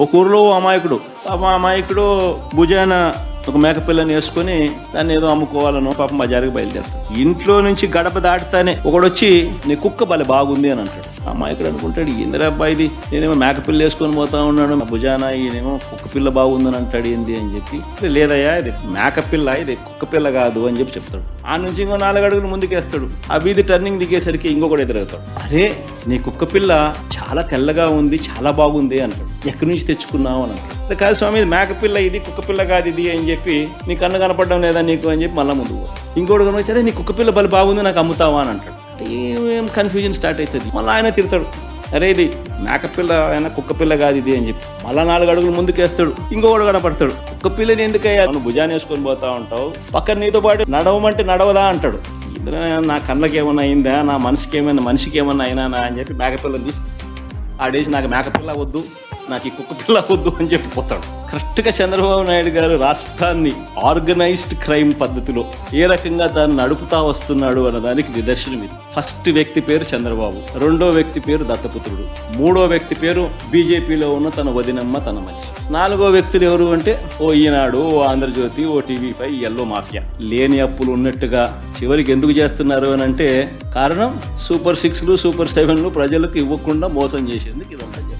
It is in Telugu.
ఒక ఊరిలో అమాయకుడు అమాయకుడు భుజాన ఒక మేకపిల్లని వేసుకుని దాన్ని ఏదో అమ్ముకోవాలనో పాపం బజారుకి బయలుదేరుతాడు. ఇంట్లో నుంచి గడప దాటుతానే ఒకడొచ్చి నీ కుక్క బలి బాగుంది అని అంటాడు. అమాయకుడు అనుకుంటాడు, ఏందిరా అబ్బాయిది, నేనేమో మేకపిల్ల వేసుకొని పోతా ఉన్నాడు, మా భుజాన ఈయనేమో కుక్క పిల్ల బాగుందని అంటాడు ఏంది అని చెప్పి, లేదయ్యా ఇది మేకపిల్ల, ఇది కుక్క పిల్ల కాదు అని చెప్పి చెప్తాడు. ఆ నుంచి ఇంకో 4 అడుగులు ముందుకేస్తాడు. ఆ వీధి టర్నింగ్ దిగేసరికి ఇంకొకటి ఎదురవుతాడు. అరే నీ కుక్క పిల్ల చాలా తెల్లగా ఉంది, చాలా బాగుంది అంటాడు. ఎక్కడి నుంచి తెచ్చుకున్నావు అని అంటాడు. కాదు స్వామి, ఇది మేకపిల్ల, ఇది కుక్క పిల్ల కాదు ఇది అని చెప్పి, నీ కన్ను కనపడడం లేదా నీకు అని చెప్పి మళ్ళీ ముందుకు పోతాడు. ఇంకోటి కనుక నీ కుక్క పిల్ల బలి బాగుంది, నాకు అమ్ముతావా అని అంటాడు. ఏం కన్ఫ్యూజన్ స్టార్ట్ అవుతుంది. మళ్ళీ ఆయన తిడతాడు, అరే ఇది మేకపిల్ల అయినా కుక్క పిల్ల కాదు ఇది అని చెప్పి మళ్ళా 4 అడుగులు ముందుకేస్తాడు. ఇంకొకడు కనపడతాడు, కుక్క పిల్లని ఎందుకయ్యా నువ్వు భుజాన్ని వేసుకొని పోతా ఉంటావు, పక్కన నీతో పాటు నడవమంటే నడవదా అంటాడు. నా కళ్ళకి ఏమన్నా అయిందా, నా మనిషికి ఏమన్నా అయినా అని చెప్పి మేకపిల్లని తీసి ఆడేసి నాకు మేకపిల్ల వద్దు, నాకు ఈ కుక్క పిల్ల వద్దు అని చెప్పి పోతాడు. కరెక్ట్గా చంద్రబాబు నాయుడు గారు రాష్ట్రాన్ని ఆర్గనైజ్డ్ క్రైమ్ పద్ధతిలో ఏ రకంగా దాన్ని నడుపుతా వస్తున్నాడు అన్నదానికి నిదర్శనం ఇది. ఫస్ట్ వ్యక్తి పేరు చంద్రబాబు, రెండో వ్యక్తి పేరు దత్తపుత్రుడు, మూడో వ్యక్తి పేరు బీజేపీలో ఉన్న తన వదినమ్మ, తన మనిషి, 4గో వ్యక్తులు ఎవరు అంటే ఓ ఈనాడు, ఓ ఆంధ్రజ్యోతి, ఓ టీవీ5, ఎల్లో మాఫియా. లేని అప్పులు ఉన్నట్టుగా చివరికి ఎందుకు చేస్తున్నారు అని అంటే కారణం సూపర్ 6లు, సూపర్ 7లు ప్రజలకు ఇవ్వకుండా మోసం చేసేందుకు ఇదంతా.